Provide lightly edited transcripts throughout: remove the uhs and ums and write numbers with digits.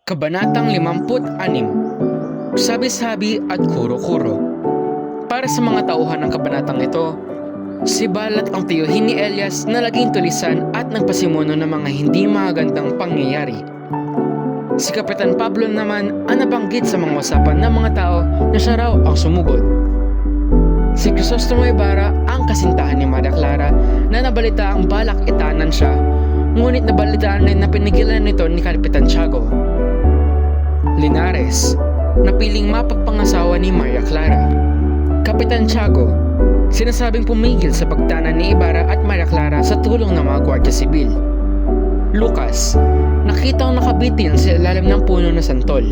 Kabanatang 56, Sabi-sabi at Kuro-kuro. Para sa mga tauhan ng kabanatang ito, si Balat ang tiyuhin ni Elias na laging tulisan at nagpasimuno ng mga hindi magandang pangyayari. Si Kapitan Pablo naman ang nabanggit sa mga usapan ng mga tao na siya raw ang sumugod. Si Crisostomo Ibarra ang kasintahan ni Maria Clara na nabalita ang balak itanan siya, ngunit nabalitaan rin na pinigilan nito ni Kapitan Tiago. Linares, napiling mapagpangasawa ni Maria Clara. Kapitan Tiago, sinasabing pumigil sa pagtanan ni Ibarra at Maria Clara sa tulong ng mga Gwardiya Sibil. Lucas, nakitang nakabitin sa ilalim ng puno na santol.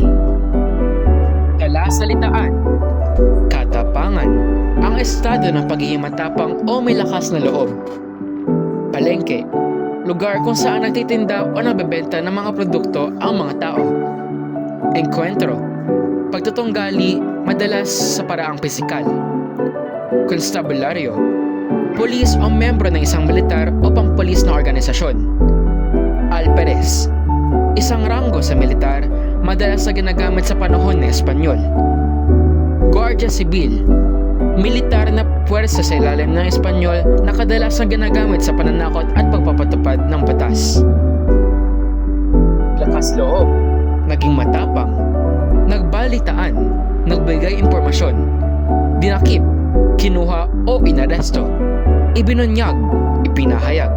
Talasalitaan, katapangan, ang estado ng pagiging matapang o may lakas na loob. Palengke, lugar kung saan nagtitinda o nagbebenta ng mga produkto ang mga tao. Enkwentro, pagtutunggali madalas sa paraang pisikal. Konstabularyo, pulis o membro ng isang militar o pampulis na organisasyon. Alperes, isang ranggo sa militar, madalas na ginagamit sa panahon ng Espanyol. Guardia Civil, militar na puwersa sa ilalim ng Espanyol na kadalasan ginagamit sa pananakot at pagpapatupad ng batas. Lakas loob, naging matapang, nagbalitaan, nagbigay impormasyon, dinakip, kinuha o inaresto, ibinunyag, ipinahayag.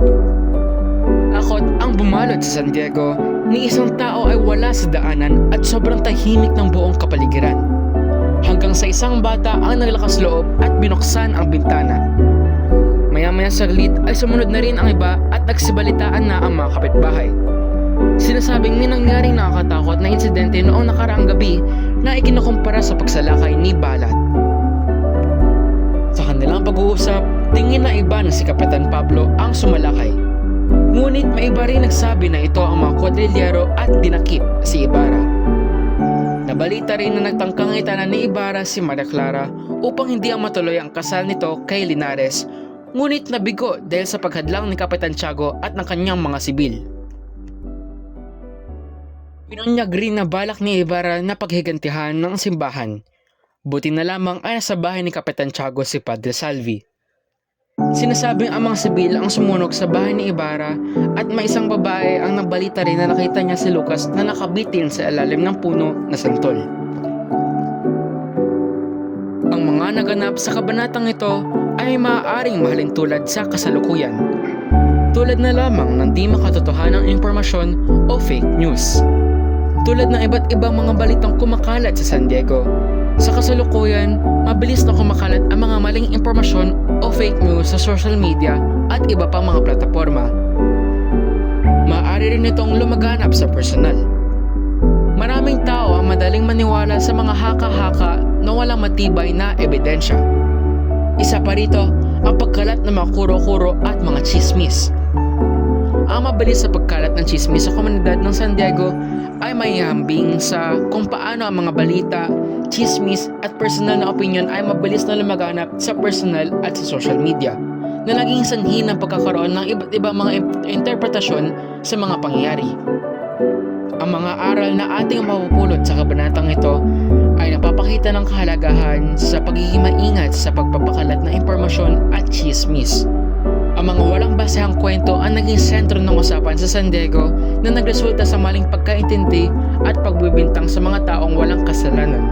Takot ang bumalot sa San Diego ni isang tao ay wala sa daanan at sobrang tahimik ng buong kapaligiran. Hanggang sa isang bata ang naglakas loob at binuksan ang bintana. Maya-maya saglit ay sumunod na rin ang iba at nagsibalitaan na ang mga kapitbahay. Sinasabing may nangyaring nakakatakot na insidente noong nakaraang gabi na ikinukumpara sa pagsalakay ni Balat. Sa kanilang pag-uusap, tingin na iba na si Kapitan Pablo ang sumalakay. Ngunit may iba rin nagsabi na ito ang mga kwadrilyero at dinakip si Ibarra. Nabalita rin na nagtangkang itanan ni Ibarra si Maria Clara upang hindi ang matuloy ang kasal nito kay Linares, ngunit nabigo dahil sa paghadlang ni Kapitan Tiago at ng kanyang mga sibil. Pinunyag rin na balak ni Ibarra na paghigantihan ng simbahan. Buti na lamang ay nasa bahay ni Kapitan Tiago si Padre Salvi. Sinasabing ang mga sibil ang sumunog sa bahay ni Ibarra at may isang babae ang nabalita rin na nakita niya si Lucas na nakabitin sa ilalim ng puno na santol. Ang mga naganap sa kabanatang ito ay maaaring mahalin tulad sa kasalukuyan. Tulad na lamang ng di makatotohanang impormasyon o fake news. Tulad ng iba't ibang mga balitang kumakalat sa San Diego. Sa kasalukuyan, mabilis na kumakalat ang mga maling impormasyon o fake news sa social media at iba pang mga plataforma. Maaari rin itong lumaganap sa personal. Maraming tao ang madaling maniwala sa mga haka-haka na walang matibay na ebidensya. Isa pa rito, ang pagkalat ng mga kuro-kuro at mga chismis. Ang mabilis sa pagkalat ng chismis sa komunidad ng San Diego ay may hambing sa kung paano ang mga balita, chismis at personal na opinion ay mabilis na lumaganap sa personal at sa social media na naging sanhi ng pagkakaroon ng iba't ibang mga interpretasyon sa mga pangyayari. Ang mga aral na ating mapupulot sa kabanatang ito ay napapakita ng kahalagahan sa pagiging maingat sa pagpapakalat ng impormasyon at chismis. Ang mga walang basehang kwento ang naging sentro ng usapan sa San Diego na nagresulta sa maling pagkaintindi at pagbibintang sa mga taong walang kasalanan.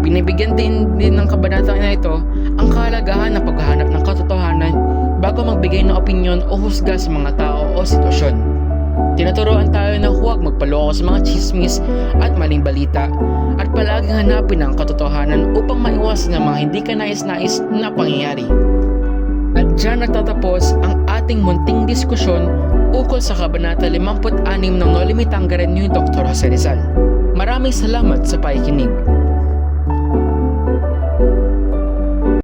Binibigyan din ng kabanatang ito ang kahalagahan ng paghahanap ng katotohanan bago magbigay ng opinyon o husga sa mga tao o sitwasyon. Tinuturoan tayo na huwag magpaloko sa mga chismis at maling balita at palaging hanapin ang katotohanan upang maiwasan ang mga hindi kanais-nais na pangyayari. At dyan nagtatapos ang ating munting diskusyon ukol sa Kabanata 56 ng No Limitang Garan ni Dr. Jose Rizal. Maraming salamat sa pakikinig.